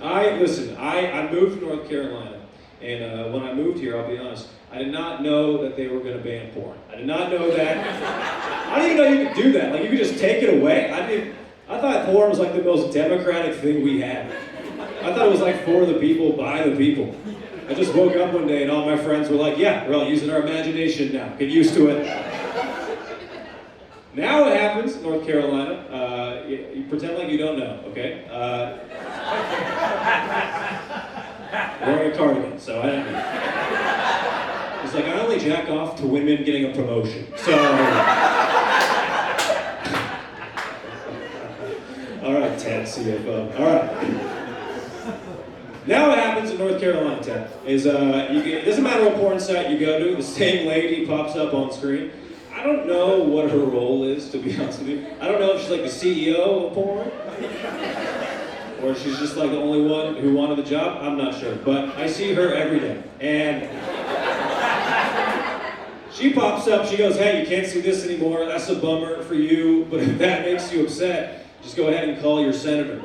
I moved to North Carolina, and when I moved here, I'll be honest, I did not know that they were going to ban porn. I did not know that. I didn't even know you could do that. Like, you could just take it away. I thought porn was like the most democratic thing we had. I thought it was like for the people, by the people. I just woke up one day and all my friends were like, yeah, we're all using our imagination now. Get used to it. Now what happens in North Carolina, you pretend like you don't know, okay? Wearing a cardigan, so I don't know. It's like, I only jack off to women getting a promotion, so... All right, Ted, CFO. All right. Now what happens in North Carolina, Ted, is it doesn't matter what porn site you go to, the same lady pops up on screen. I don't know what her role is, to be honest with you. I don't know if she's like the CEO of porn, or she's just like the only one who wanted the job. I'm not sure, but I see her every day. And she pops up, she goes, hey, you can't see this anymore, that's a bummer for you, but if that makes you upset, just go ahead and call your senator.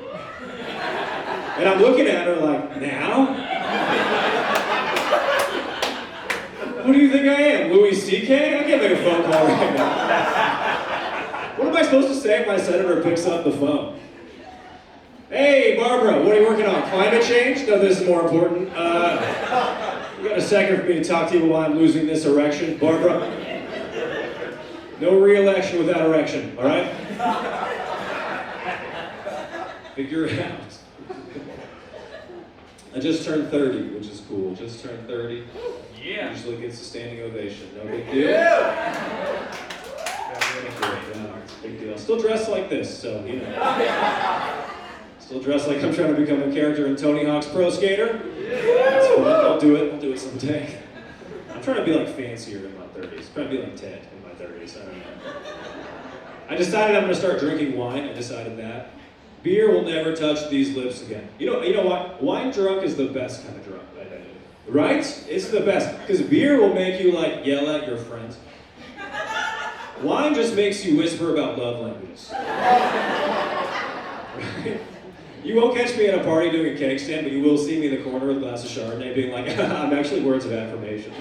And I'm looking at her like, now? What do you think I am, Louis C.K.? I can't make a phone call right now. What am I supposed to say if my senator picks up the phone? Hey, Barbara, what are you working on? Climate change? No, this is more important. You got a second for me to talk to you while I'm losing this erection, Barbara? No re-election without erection, all right? Figure it out. I just turned 30, which is cool. Just turned 30. Yeah. Usually gets a standing ovation. No big deal. Yeah. It's a big deal. Still dressed like this, so, you know. Still dressed like I'm trying to become a character in Tony Hawk's Pro Skater. That's fun. I'll do it. I'll do it someday. I'm trying to be like fancier in my 30s. I'm trying to be like Ted in my 30s. I don't know. I decided I'm going to start drinking wine. I decided that. Beer will never touch these lips again. You know what? Wine drunk is the best kind of drunk, I think. Right? It's the best. Because beer will make you, like, yell at your friends. Wine just makes you whisper about love languages. Right? You won't catch me at a party doing a cake stand, but you will see me in the corner with a glass of Chardonnay being like, I'm actually words of affirmation.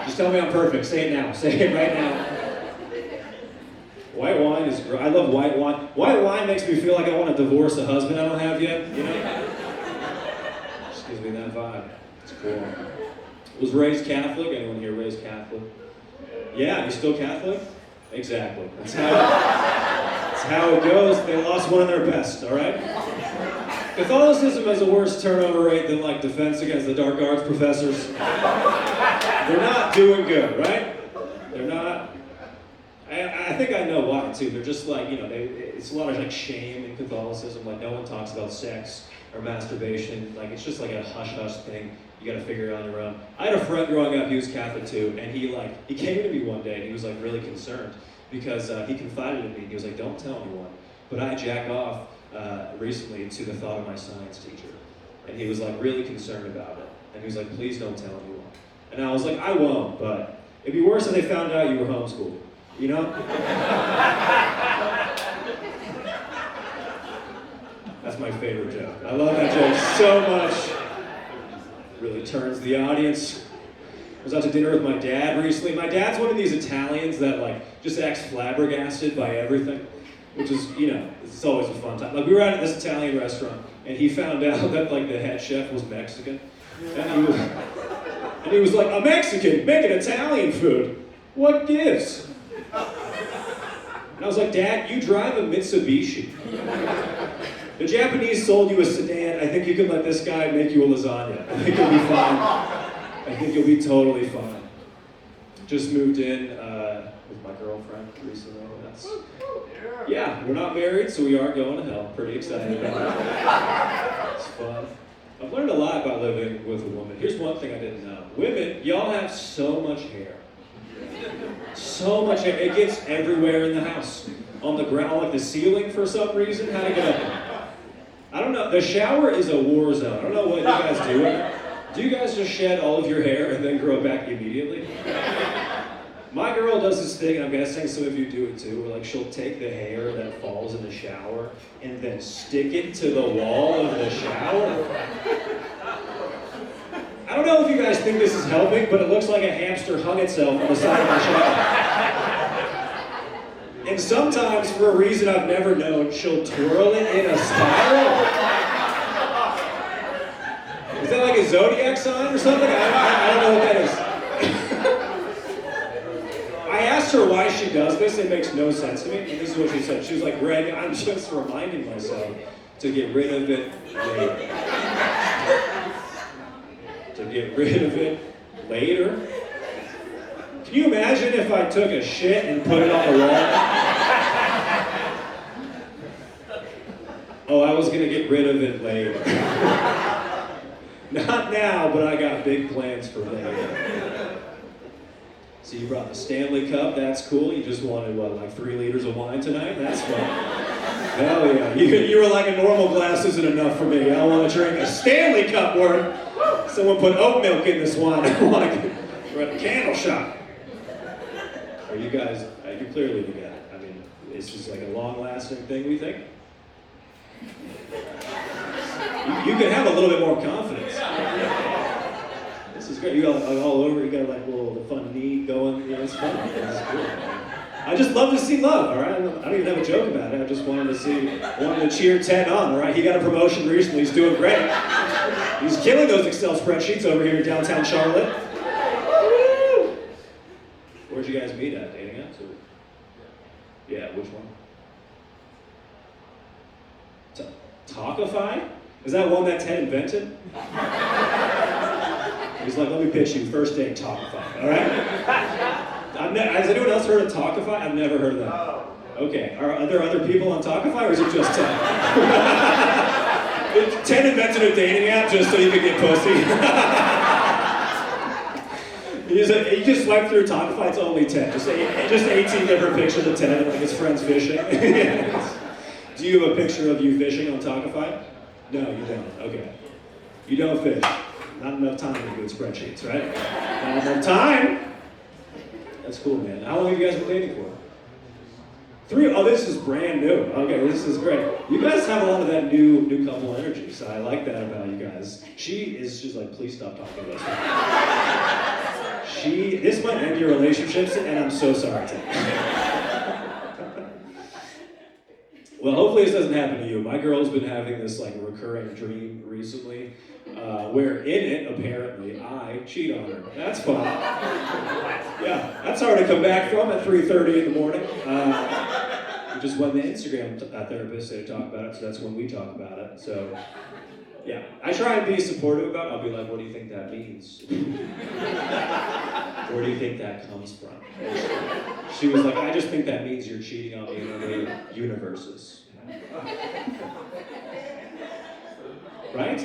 Just tell me I'm perfect. Say it now. Say it right now. White wine is great. I love white wine. White wine makes me feel like I want to divorce a husband I don't have yet, you know? Just gives me that vibe. It's cool. Was raised Catholic. Anyone here raised Catholic? Yeah, you still Catholic? Exactly. That's how it goes. They lost one of their best, all right? Catholicism has a worse turnover rate than like Defense Against the Dark Arts professors. They're not doing good, right? They're not. I think I know why too. They're just like, you know, it's a lot of like shame in Catholicism. Like no one talks about sex or masturbation. Like it's just like a hush-hush thing. You gotta figure it out on your own. I had a friend growing up, he was Catholic too, and he came to me one day and he was like really concerned because he confided in me. He was like, don't tell anyone, but I jack off recently to the thought of my science teacher. And he was like really concerned about it. And he was like, please don't tell anyone. And I was like, I won't, but it'd be worse if they found out you were homeschooled. You know? That's my favorite joke. I love that joke so much. Really turns the audience. I was out to dinner with my dad recently. My dad's one of these Italians that like just acts flabbergasted by everything, which is, you know, it's always a fun time. Like we were out at this Italian restaurant and he found out that like the head chef was Mexican. And he was like, a Mexican making Italian food. What gives? And I was like, Dad, you drive a Mitsubishi. The Japanese sold you a sedan. I think you can let this guy make you a lasagna. I think you'll be fine. I think you'll be totally fine. Just moved in with my girlfriend recently. Yeah, we're not married, so we are going to hell. Pretty excited about it. It's fun. I've learned a lot about living with a woman. Here's one thing I didn't know. Women, y'all have so much hair. So much hair. It gets everywhere in the house. On the ground, like the ceiling for some reason. How to get up there? I don't know. The shower is a war zone. I don't know what you guys do. Do you guys just shed all of your hair and then grow it back immediately? My girl does this thing, and I'm guessing some of you do it too, where like she'll take the hair that falls in the shower and then stick it to the wall of the shower. I don't know if you guys think this is helping, but it looks like a hamster hung itself on the side of the shower. And sometimes, for a reason I've never known, she'll twirl it in a spiral. Is that like a zodiac sign or something? I don't know what that is. I asked her why she does this. It makes no sense to me. And this is what she said. She was like, Greg, I'm just reminding myself to get rid of it later. To get rid of it later? Can you imagine if I took a shit and put it on the wall? Oh, I was gonna get rid of it later. Not now, but I got big plans for later. So you brought the Stanley Cup, that's cool. You just wanted, what, like 3 liters of wine tonight? That's fun. Hell yeah. You were like, a normal glass isn't enough for me. I want to drink a Stanley Cup worth. Someone put oat milk in this wine. I want to we're at a candle shop. Are you guys, you clearly together. I mean, it's just like a long-lasting thing, we think? You can have a little bit more confidence. This is great. You got like all over. You got like a little fun knee going. Yeah, it's fun. It's cool. I just love to see love. All right. I don't even have a joke about it. I just wanted to cheer Ted on. All right. He got a promotion recently. He's doing great. He's killing those Excel spreadsheets over here in downtown Charlotte. Woo! Where'd you guys meet at? Dating apps? Yeah. Which one? Talkify? Is that one that Ted invented? He's like, let me pitch you, first date Talkify, all right? Has anyone else heard of Talkify? I've never heard of that. Okay, are there other people on Talkify, or is it just Ted? Ted invented a dating app just so you could get pussy. You just swipe through Talkify, it's only Ted. Just 18 different pictures of Ted, like his friends fishing. Do you have a picture of you fishing on Talkify? No, you don't. Okay. You don't fish. Not enough time to do good spreadsheets, right? Not enough time. That's cool, man. How long have you guys been dating for? 3? Oh, this is brand new. Okay, this is great. You guys have a lot of that new couple energy, so I like that about you guys. She is just like, please stop talking about this. This might end your relationships, and I'm so sorry, Tim. Well, hopefully this doesn't happen to you. My girl's been having this like recurring dream recently, where in it, apparently, I cheat on her. That's fun. Yeah, that's hard to come back from at 3:30 in the morning. Which is when the Instagram therapist said to talk about it, so that's when we talk about it. So, yeah, I try and be supportive about it. I'll be like, what do you think that means? Where do you think that comes from? She was like, I just think that means you're cheating on me in other universes. Right?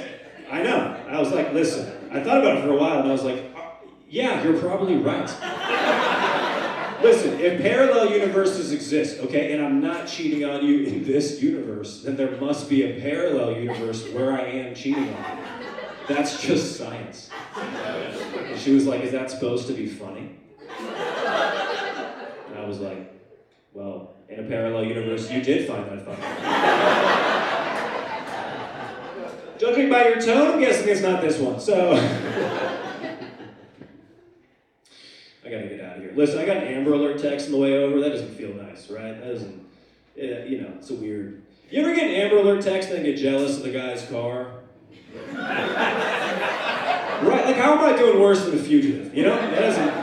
I know. I was like, listen, I thought about it for a while and I was like, yeah, you're probably right. Listen, if parallel universes exist, okay, and I'm not cheating on you in this universe, then there must be a parallel universe where I am cheating on you. That's just science. And she was like, is that supposed to be funny? And I was like, well, in a parallel universe, you did find that funny. Judging by your tone, I'm guessing it's not this one, so. I gotta get out of here. Listen, I got an Amber Alert text on the way over. That doesn't feel nice, right? That doesn't, it's a weird. You ever get an Amber Alert text and then get jealous of the guy's car? Right, like how am I doing worse than a fugitive? That doesn't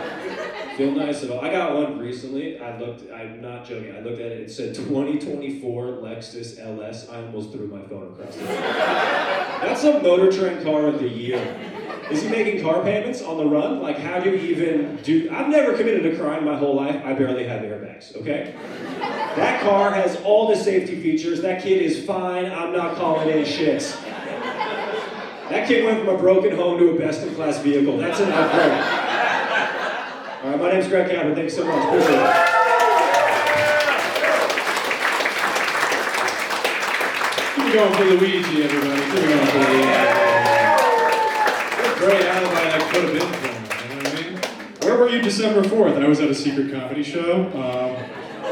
feel nice at all. I got one recently. I'm not joking. I looked at it. It said 2024 Lexus LS. I almost threw my phone across the room. That's a Motor Trend car of the year. Is he making car payments on the run? Like, how do you even do? I've never committed a crime my whole life. I barely have airbags, okay? That car has all the safety features. That kid is fine. I'm not calling any shits. That kid went from a broken home to a best-in-class vehicle. That's an upgrade. All right, my name's Greg Capper. Thanks so much. Appreciate it. Keep it going for Luigi, everybody. Keep it going for Luigi. Great alibi I could have been for him, you know what I mean? We're were you December 4th? I was at a secret comedy show.